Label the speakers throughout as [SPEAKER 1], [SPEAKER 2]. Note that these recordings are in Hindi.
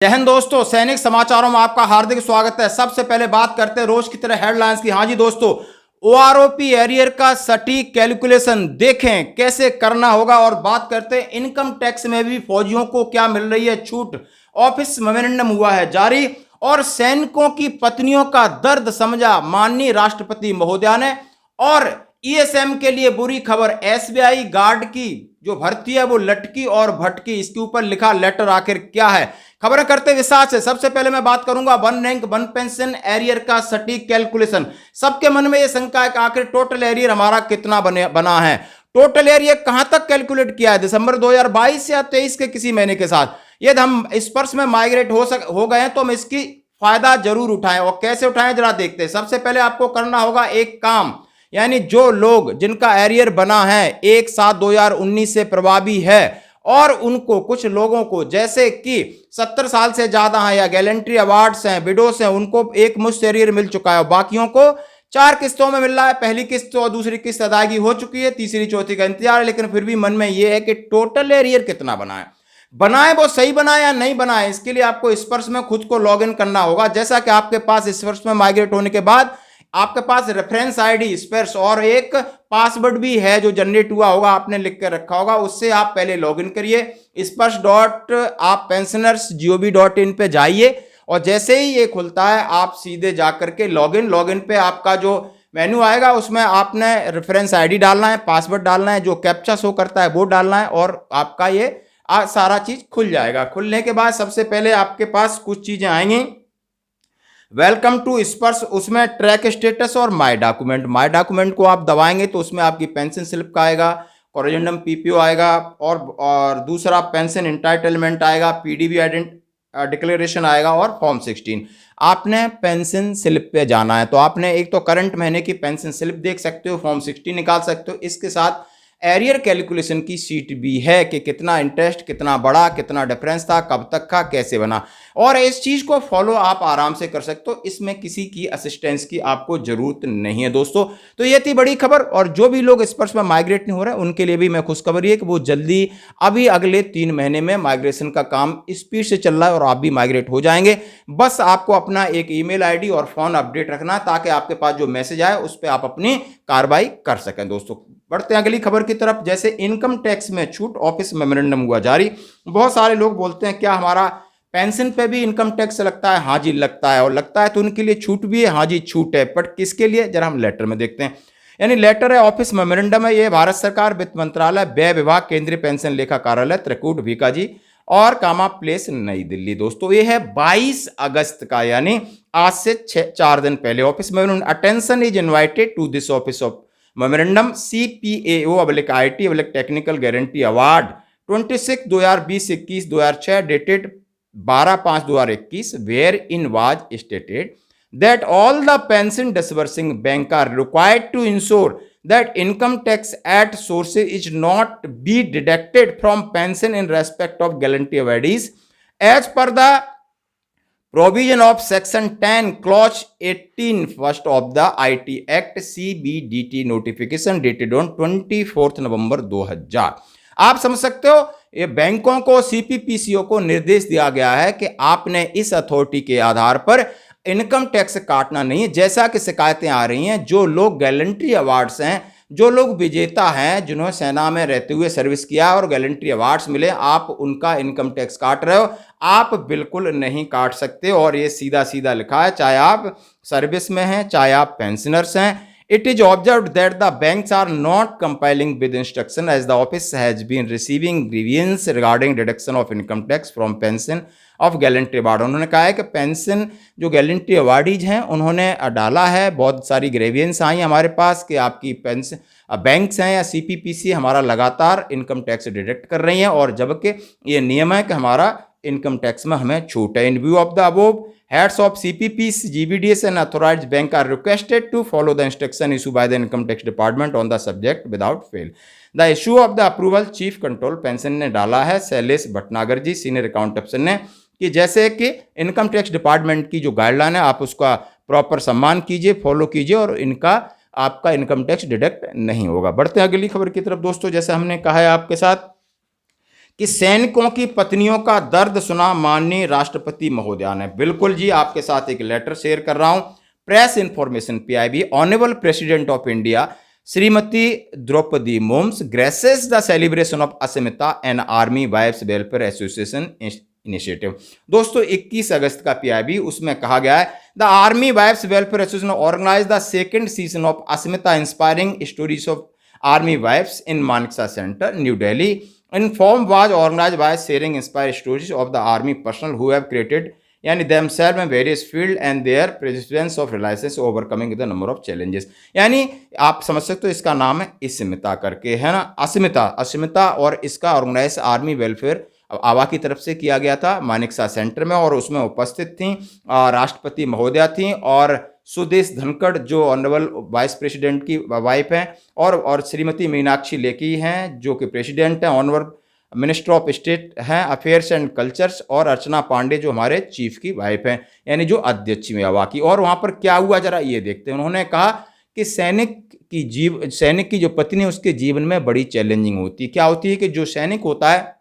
[SPEAKER 1] जय हिंद दोस्तों, सैनिक समाचारों में आपका हार्दिक स्वागत है। सबसे पहले बात करते हैं रोज की तरह हेडलाइंस की। हाँ जी दोस्तों, ओआरओपी एरियर का सटीक कैलकुलेशन देखें कैसे करना होगा। और बात करते हैं इनकम टैक्स में भी फौजियों को क्या मिल रही है छूट। ऑफिस मेमोरेंडम हुआ है जारी और सैनिकों की पत्नियों का दर्द समझा माननीय राष्ट्रपति महोदया ने। और ईएसएम के लिए बुरी खबर, एसबीआई गार्ड की जो भर्ती है वो लटकी और भटकी। इसके ऊपर लिखा लेटर आखिर क्या है, खबरें करते विस्तार से। सबसे पहले मैं बात करूंगा one rank one pension arrear का सटीक कैलकुलेशन। सबके मन में यह शंका है कि आखिर टोटल एरियर हमारा कितना बना है। टोटल एरियर कहां तक कैलकुलेट किया है, दिसंबर 2022 या 23 के किसी महीने के साथ। यदि हम इस वर्ष में माइग्रेट हो गए हैं तो हम इसकी फायदा जरूर उठाएं। और कैसे उठाएं जरा देखते हैं। सबसे पहले आपको करना होगा एक काम, यानी जो लोग जिनका एरियर बना है 1/7/2019 से प्रभावी है और उनको कुछ लोगों को जैसे कि 70 साल से ज्यादा हैं या गैलेंट्री अवार्ड्स हैं, विडोस हैं, उनको एक मुश्त एरियर मिल चुका है। बाकियों को 4 किस्तों में मिल रहा है। पहली किस्त और दूसरी किस्त अदायगी हो चुकी है, तीसरी चौथी का इंतजार है। लेकिन फिर भी मन में यह है कि टोटल एरियर कितना बनाए वो सही बनाए या नहीं बनाए। इसके लिए आपको इस वर्ष में खुद को लॉग इन करना होगा। जैसा कि आपके पास इस वर्ष में माइग्रेट होने के बाद आपके पास रेफरेंस आईडी स्पेर्स और एक पासवर्ड भी है जो जनरेट हुआ होगा, आपने लिख कर रखा होगा। उससे आप पहले लॉगिन करिए। स्पर्श डॉट आप pensioners.gov.in पे जाइए और जैसे ही ये खुलता है आप सीधे जाकर के लॉगिन पे आपका जो मेन्यू आएगा उसमें आपने रेफरेंस आईडी डालना है, पासवर्ड डालना है, जो कैप्चा शो करता है वो डालना है और आपका ये सारा चीज खुल जाएगा। खुलने के बाद सबसे पहले आपके पास कुछ चीजें आएंगी। वेलकम टू स्पर्श, उसमें ट्रैक स्टेटस और माय डॉक्यूमेंट को आप दबाएंगे तो उसमें आपकी पेंशन स्लिप का आएगा, कोरिजेंडम पीपीओ आएगा और दूसरा पेंशन इंटाइटलमेंट आएगा, पीडीबी डिक्लेरेशन आएगा और फॉर्म 16। आपने पेंशन स्लिप पे जाना है तो आपने एक तो करंट महीने की पेंशन स्लिप देख सकते हो, फॉर्म 16 निकाल सकते हो। इसके साथ एरियर कैलकुलेशन की शीट भी है कि कितना इंटरेस्ट, कितना बड़ा, कितना डिफरेंस था, कब तक का, कैसे बना। और इस चीज को फॉलो आप आराम से कर सकते हो, इसमें किसी की असिस्टेंस की आपको जरूरत नहीं है दोस्तों। तो ये थी बड़ी खबर। और जो भी लोग इस पर माइग्रेट नहीं हो रहे उनके लिए भी मैं खुशखबरी है कि वो जल्दी अभी अगले 3 महीने में माइग्रेशन का काम स्पीड से चल रहा है और आप भी माइग्रेट हो जाएंगे। बस आपको अपना एक ईमेल आईडी और फोन अपडेट रखना है ताकि आपके पास जो मैसेज आए उस पर आप अपनी कार्रवाई कर सकें दोस्तों। बढ़ते हैं अगली खबर की तरफ। जैसे इनकम टैक्स में छूट, ऑफिस मेमोरेंडम हुआ जारी। बहुत सारे लोग बोलते हैं क्या हमारा पेंशन पे भी इनकम टैक्स लगता है? हाँ जी लगता है, और लगता है तो उनके लिए छूट भी है। हाँ जी छूट है, बट किसके लिए जरा हम लेटर में देखते हैं। यानी लेटर है, ऑफिस मेमोरेंडम है, ये भारत सरकार, वित्त मंत्रालय, व्यय विभाग, केंद्रीय पेंशन लेखा कार्यालय, त्रिकूट भीकाजी और कामा प्लेस, नई दिल्ली। दोस्तों ये है 22 अगस्त का, यानी आज से 4 दिन पहले। Office memorandum, attention is invited to this office of memorandum CPAO/IT technical guarantee award 26/2020-2006 dated 12/5/2021 wherein was stated that all the pension disbursing bank are required to ensure that income tax at sources is not be deducted from pension in respect of guarantee awardees as per the provision of section 10 clause 18 first of the IT Act CBDT notification dated on 24 नवंबर 2000। आप समझ सकते हो ये बैंकों को, CPPCO को निर्देश दिया गया है कि आपने इस अथॉरिटी के आधार पर इनकम टैक्स काटना नहीं है। जैसा कि शिकायतें आ रही हैं, जो लोग गैलेंट्री अवार्ड्स हैं, जो लोग विजेता हैं, जिन्होंने सेना में रहते हुए सर्विस किया और गैलेंट्री अवार्ड्स मिले, आप उनका इनकम टैक्स काट रहे हो। आप बिल्कुल नहीं काट सकते और ये सीधा सीधा लिखा है, चाहे आप सर्विस में हैं चाहे आप पेंशनर्स हैं। It is observed that the banks are not complying with instruction as the office has been receiving grievance regarding deduction of income tax from pension of gallantry award। उन्होंने कहा है कि पेंशन जो गैलेंट्री अवार्डीज हैं उन्होंने डाला है, बहुत सारी ग्रेवियंस आई हमारे पास कि आपकी पेंशन बैंक्स हैं या CPPC हमारा लगातार इनकम टैक्स डिडक्ट कर रही हैं, और जबकि ये नियम है कि हमारा इनकम टैक्स में हमें छूट है। इन view of the above, heads of CPPs, GBDS and authorized bank are requested to follow the instruction issued by the income tax department on the subject without fail। The issue of the approval chief control pension ने डाला है शैलेश भटनागर जी, सीनियर अकाउंट ऑफिसर ने, कि जैसे कि इनकम टैक्स डिपार्टमेंट की जो गाइडलाइन है आप उसका प्रॉपर सम्मान कीजिए, फॉलो कीजिए और इनका आपका इनकम टैक्स डिडक्ट नहीं होगा। बढ़ते हैं अगली खबर की तरफ दोस्तों। जैसे हमने कहा है आपके साथ कि सैनिकों की पत्नियों का दर्द सुना माननीय राष्ट्रपति महोदया ने। बिल्कुल जी, आपके साथ एक लेटर शेयर कर रहा हूं। Press information PIB, honourable president of India Shrimati Droupadi Murmu graces the celebration of Asmita and army wives welfare association initiative. दोस्तों 21 अगस्त का पीआईबी, उसमें कहा गया है the army wives welfare association organise the second season of Asmita inspiring stories of army wives in Manekshaw centre, new Delhi. In form was organized by sharing inspired stories of the army personnel who have created यानी themselves in various field and their persistence of realizations overcoming the number of challenges। यानी आप समझ सकते हो इसका नाम है अस्मिता करके, है ना, अस्मिता और इसका ऑर्गेनाइज आर्मी वेलफेयर आवा की तरफ से किया गया था मानेकशॉ सेंटर में, और उसमें उपस्थित थी राष्ट्रपति महोदया थी और सुदेश धनखड़ जो ऑनरेबल वाइस प्रेसिडेंट की वाइफ हैं, और श्रीमती मीनाक्षी लेखी हैं जो कि प्रेसिडेंट हैं, ऑनरेबल मिनिस्टर ऑफ स्टेट हैं अफेयर्स एंड कल्चर्स, और अर्चना पांडे जो हमारे चीफ की वाइफ हैं, यानी जो अध्यक्ष मेवा की। और वहाँ पर क्या हुआ जरा ये देखते हैं। उन्होंने कहा कि सैनिक की जो पत्नी है उसके जीवन में बड़ी चैलेंजिंग होती है। क्या होती है कि जो सैनिक होता है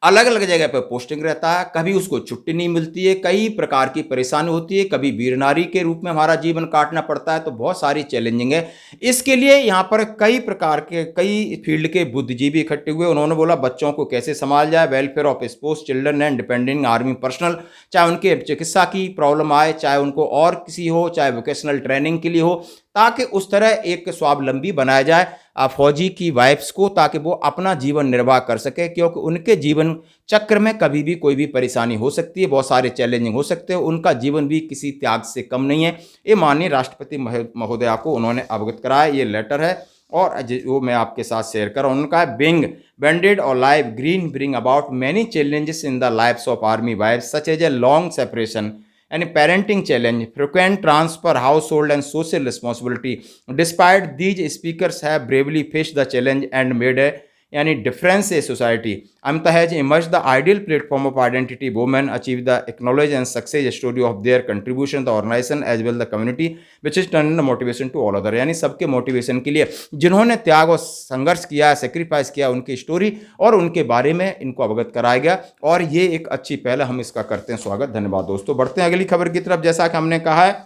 [SPEAKER 1] अलग अलग जगह पर पोस्टिंग रहता है, कभी उसको छुट्टी नहीं मिलती है, कई प्रकार की परेशानी होती है, कभी वीर नारी के रूप में हमारा जीवन काटना पड़ता है, तो बहुत सारी चैलेंजिंग है। इसके लिए यहाँ पर कई प्रकार के कई फील्ड के बुद्धिजीवी इकट्ठे हुए। उन्होंने बोला बच्चों को कैसे संभाल जाए, welfare of sports children and depending army personnel, चाहे उनके चिकित्सा की प्रॉब्लम आए, चाहे उनको और किसी हो, चाहे वोकेशनल ट्रेनिंग के लिए हो, ताकि उस तरह एक स्वावलंबी बनाया जाए फौजी की वाइफ्स को, ताकि वो अपना जीवन निर्वाह कर सके, क्योंकि उनके जीवन चक्र में कभी भी कोई भी परेशानी हो सकती है, बहुत सारे चैलेंजिंग हो सकते हैं, उनका जीवन भी किसी त्याग से कम नहीं है। ये माननीय राष्ट्रपति महोदया को उन्होंने अवगत कराया, ये लेटर है और वो मैं आपके साथ शेयर कर रहा हूँ। उनका है बिंग बैंडेड और live green bring about many challenges in the lives of army wives such as a long separation and parenting challenge, frequent transfer, household and social responsibility. Despite these, speakers have bravely faced the challenge and made a यानी difference in society. Amita has emerged the ideal platform of identity. Women achieve the acknowledge and success story of their contribution to the organization as well the community, which is turned into motivation to all other. यानी सबके मोटिवेशन के लिए जिन्होंने त्याग और संघर्ष किया, सेक्रीफाइस किया, उनकी स्टोरी और उनके बारे में इनको अवगत कराया गया, और ये एक अच्छी पहल, हम इसका करते हैं स्वागत। धन्यवाद दोस्तों। बढ़ते हैं अगली खबर की तरफ। जैसा कि हमने कहा है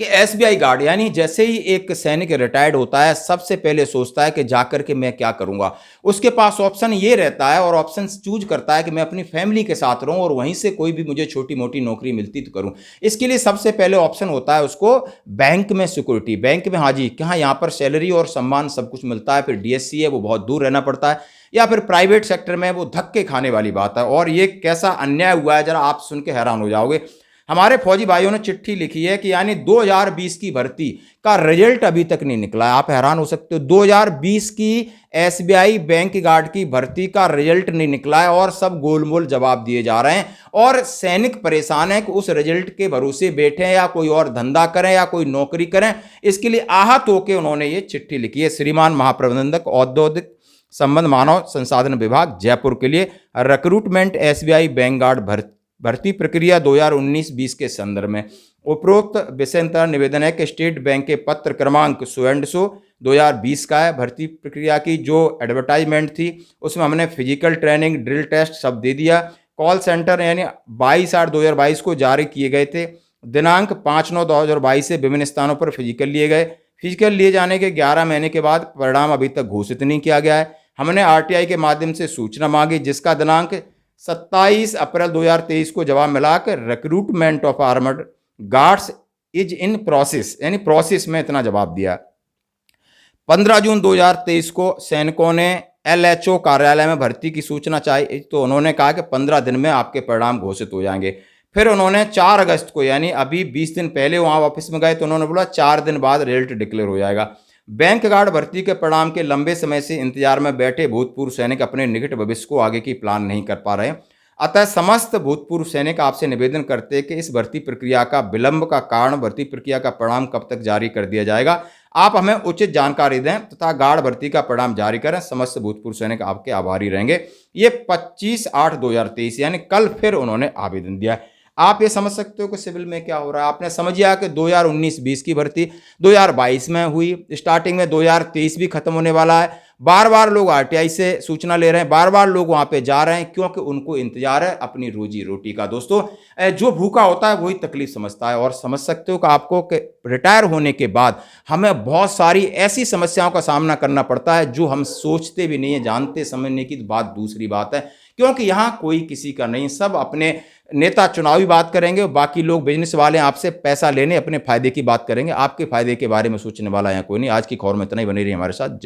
[SPEAKER 1] कि एसबीआई गार्ड, यानी जैसे ही एक सैनिक रिटायर्ड होता है सबसे पहले सोचता है कि जाकर के मैं क्या करूंगा। उसके पास ऑप्शन ये रहता है और ऑप्शन चूज करता है कि मैं अपनी फैमिली के साथ रहूं और वहीं से कोई भी मुझे छोटी मोटी नौकरी मिलती तो करूं। इसके लिए सबसे पहले ऑप्शन होता है उसको बैंक में सिक्योरिटी। बैंक में हाँ जी, कहाँ, यहाँ पर सैलरी और सम्मान सब कुछ मिलता है। फिर डीएससी है, वो बहुत दूर रहना पड़ता है, या फिर प्राइवेट सेक्टर में वो धक्के खाने वाली बात है। और ये कैसा अन्याय हुआ है जरा आप सुन के हैरान हो जाओगे। हमारे फौजी भाइयों ने चिट्ठी लिखी है कि यानी 2020 की भर्ती का रिजल्ट अभी तक नहीं निकला है। आप हैरान हो सकते हो, 2020 की एसबीआई बैंक गार्ड की भर्ती का रिजल्ट नहीं निकला है और सब गोलमोल जवाब दिए जा रहे हैं, और सैनिक परेशान है कि उस रिजल्ट के भरोसे बैठे या कोई और धंधा करें या कोई नौकरी करें। इसके लिए आहत होकर उन्होंने ये चिट्ठी लिखी है। श्रीमान महाप्रबंधक औद्योगिक संबंध मानव संसाधन विभाग जयपुर के लिए रिक्रूटमेंट एसबीआई बैंक गार्ड भर्ती प्रक्रिया 2019-20 के संदर्भ में उपरोक्त विषयांतर निवेदन है कि स्टेट बैंक के पत्र क्रमांक 2020 का है। भर्ती प्रक्रिया की जो एडवर्टाइजमेंट थी उसमें हमने फिजिकल ट्रेनिंग, ड्रिल टेस्ट सब दे दिया। कॉल सेंटर यानी 22/8/2022 को जारी किए गए थे। दिनांक 5/9/2022 से विभिन्न स्थानों पर फिजिकल लिए गए। फिजिकल लिए जाने के 11 महीने के बाद परिणाम अभी तक घोषित नहीं किया गया है। हमने आरटीआई के माध्यम से सूचना मांगी, जिसका दिनांक 27 अप्रैल 2023 को जवाब मिला कर recruitment of armoured guards is in process, यानी प्रोसेस में इतना जवाब दिया। 15 जून 2023 को सैनिकों ने एलएचओ कार्यालय में भर्ती की सूचना चाहिए, तो उन्होंने कहा कि 15 दिन में आपके परिणाम घोषित हो जाएंगे। फिर उन्होंने 4 अगस्त को, यानी अभी 20 दिन पहले वहाँ ऑफिस में गए तो उन्होंने बोला 4 दिन बाद रिजल्ट डिक्लेयर हो जाएगा। बैंक गार्ड भर्ती के परिणाम के लंबे समय से इंतजार में बैठे भूतपूर्व सैनिक अपने निकट भविष्य को आगे की प्लान नहीं कर पा रहे हैं। अतः समस्त भूतपूर्व सैनिक आपसे निवेदन करते हैं कि इस भर्ती प्रक्रिया का विलंब का कारण भर्ती प्रक्रिया का परिणाम कब तक जारी कर दिया जाएगा, आप हमें उचित जानकारी दें तथा गार्ड भर्ती का परिणाम जारी करें। समस्त भूतपूर्व सैनिक आपके आभारी रहेंगे। ये 25/8/2023 यानी कल फिर उन्होंने आवेदन दिया। आप ये समझ सकते हो कि सिविल में क्या हो रहा है। आपने समझिया कि 2019-20 की भर्ती 2022 में हुई, स्टार्टिंग में 2023 भी खत्म होने वाला है, बार बार लोग आरटीआई से सूचना ले रहे हैं, बार बार लोग वहां पे जा रहे हैं, क्योंकि उनको इंतजार है अपनी रोजी रोटी का। दोस्तों, जो भूखा होता है वही तकलीफ समझता है। और समझ सकते हो कि आपको रिटायर होने के बाद हमें बहुत सारी ऐसी समस्याओं का सामना करना पड़ता है जो हम सोचते भी नहीं है, जानते समझने की बात दूसरी बात है, क्योंकि यहां कोई किसी का नहीं, सब अपने नेता चुनावी बात करेंगे, बाकी लोग बिजनेस वाले आपसे पैसा लेने अपने फायदे की बात करेंगे। आपके फायदे के बारे में सोचने वाला यहाँ कोई नहीं। आज की खबर में इतना ही, बने रहिए हमारे साथ। जय।